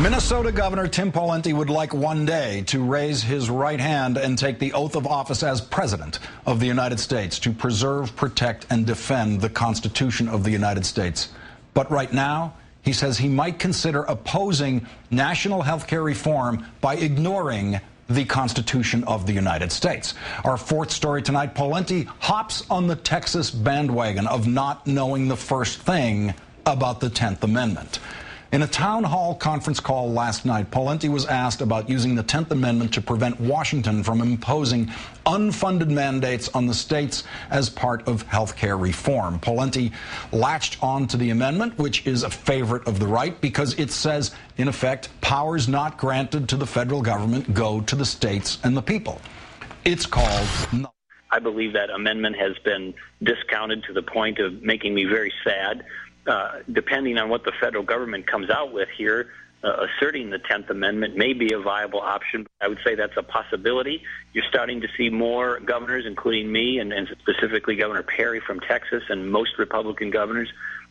Minnesota Governor Tim Pawlenty would like one day to raise his right hand and take the oath of office as President of the United States to preserve, protect, and defend the Constitution of the United States. But right now, he says he might consider opposing national health care reform by ignoring the Constitution of the United States. Our fourth story tonight, Pawlenty hops on the Texas bandwagon of not knowing the first thing about the 10th Amendment. In a town hall conference call last night, Pawlenty was asked about using the 10th Amendment to prevent Washington from imposing unfunded mandates on the states as part of health care reform. Pawlenty latched on to the amendment, which is a favorite of the right, because it says, in effect, powers not granted to the federal government go to the states and the people. It's called... I believe that amendment has been discounted to the point of making me very sad. Depending on what the federal government comes out with here, asserting the 10th Amendment may be a viable option. I would say that's a possibility. You're starting to see more governors, including me, and specifically Governor Perry from Texas, and most Republican governors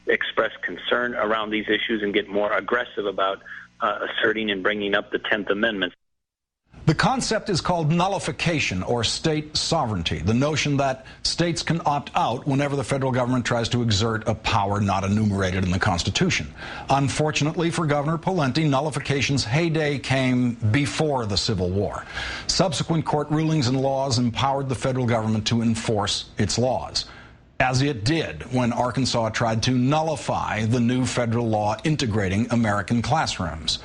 express concern around these issues and get more aggressive about asserting and bringing up the 10th Amendment. The concept is called nullification, or state sovereignty, the notion that states can opt out whenever the federal government tries to exert a power not enumerated in the Constitution. Unfortunately for Governor Pawlenty, nullification's heyday came before the Civil War. Subsequent court rulings and laws empowered the federal government to enforce its laws, as it did when Arkansas tried to nullify the new federal law integrating American classrooms.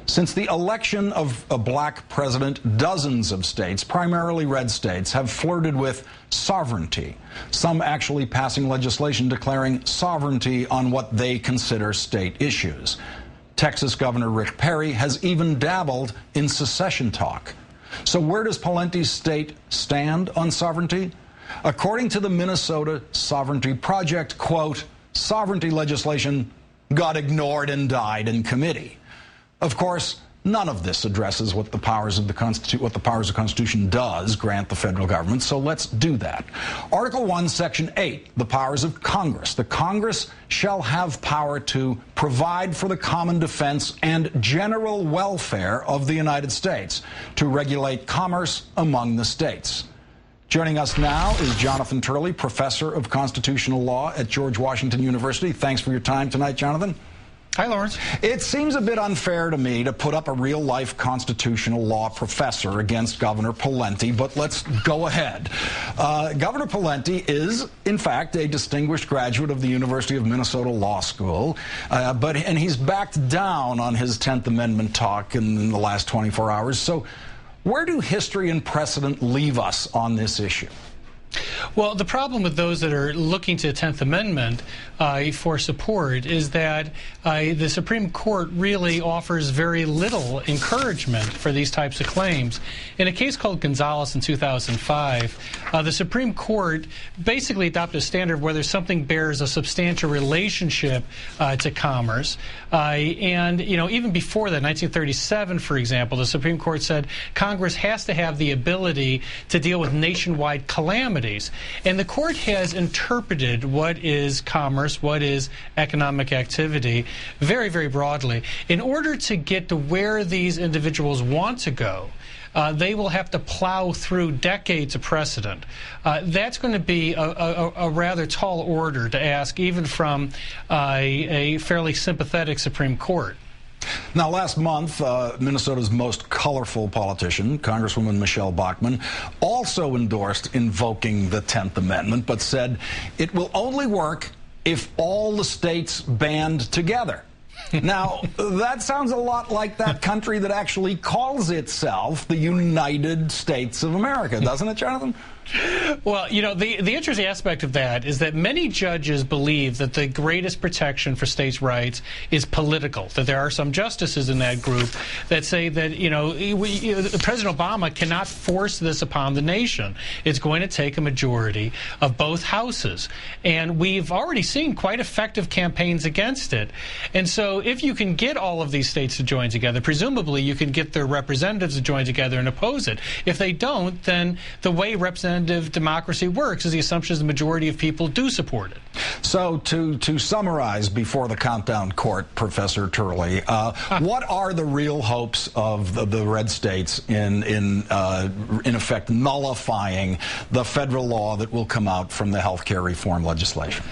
Since the election of a black president, dozens of states, primarily red states, have flirted with sovereignty, some actually passing legislation declaring sovereignty on what they consider state issues. Texas Governor Rick Perry has even dabbled in secession talk. So where does Pawlenty's state stand on sovereignty? According to the Minnesota Sovereignty Project, quote, sovereignty legislation got ignored and died in committee. Of course, none of this addresses what the powers of the Constitution does grant the federal government, so let's do that. Article 1, Section 8, the powers of Congress. The Congress shall have power to provide for the common defense and general welfare of the United States, to regulate commerce among the states. Joining us now is Jonathan Turley, professor of constitutional law at George Washington University. Thanks for your time tonight, Jonathan. Hi, Lawrence. It seems a bit unfair to me to put up a real-life constitutional law professor against Governor Pawlenty, but let's go ahead. Governor Pawlenty is, in fact, a distinguished graduate of the University of Minnesota Law School, and he's backed down on his 10th Amendment talk in the last 24 hours. So where do history and precedent leave us on this issue? Well, the problem with those that are looking to the 10th Amendment for support is that the Supreme Court really offers very little encouragement for these types of claims. In a case called Gonzalez in 2005, the Supreme Court basically adopted a standard of whether something bears a substantial relationship to commerce. And, you know, even before that, 1937, for example, the Supreme Court said Congress has to have the ability to deal with nationwide calamities. And the court has interpreted what is commerce, what is economic activity, very, very broadly. In order to get to where these individuals want to go, they will have to plow through decades of precedent. That's going to be a rather tall order to ask, even from a fairly sympathetic Supreme Court. Now, last month, Minnesota's most colorful politician, Congresswoman Michelle Bachmann, also endorsed invoking the 10th Amendment, but said it will only work if all the states band together. Now, that sounds a lot like that country that actually calls itself the United States of America, doesn't it, Jonathan? Well, you know, the interesting aspect of that is that many judges believe that the greatest protection for states' rights is political, that there are some justices in that group that say that, you know, President Obama cannot force this upon the nation. It's going to take a majority of both houses. And we've already seen quite effective campaigns against it. And so if you can get all of these states to join together, presumably you can get their representatives to join together and oppose it. If they don't, then the way representatives representative democracy works, is the assumption is the majority of people do support it. So to summarize before the countdown court, Professor Turley, what are the real hopes of the red states in effect nullifying the federal law that will come out from the health care reform legislation?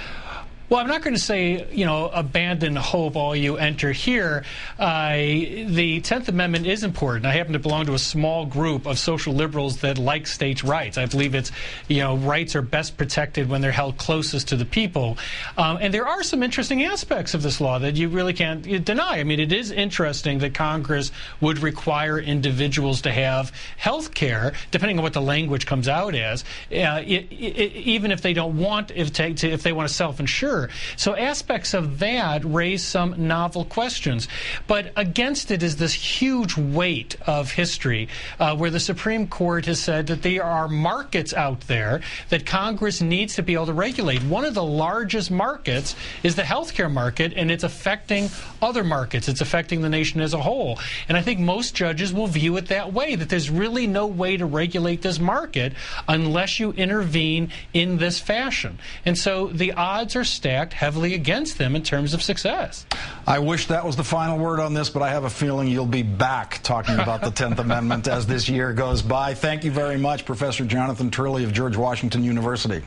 Well, I'm not going to say, abandon hope, all you enter here. The 10th Amendment is important. I happen to belong to a small group of social liberals that like states' rights. I believe it's, rights are best protected when they're held closest to the people. And there are some interesting aspects of this law that you really can't deny. I mean, it is interesting that Congress would require individuals to have health care, depending on what the language comes out as, even if they don't want, if they want to self-insure. So aspects of that raise some novel questions. But against it is this huge weight of history where the Supreme Court has said that there are markets out there that Congress needs to be able to regulate. One of the largest markets is the healthcare market, and it's affecting other markets. It's affecting the nation as a whole. And I think most judges will view it that way, that there's really no way to regulate this market unless you intervene in this fashion. And so the odds are stacked heavily against them in terms of success. I wish that was the final word on this, but I have a feeling you'll be back talking about the 10th Amendment as this year goes by. Thank you very much, Professor Jonathan Turley of George Washington University.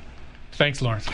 Thanks, Lawrence.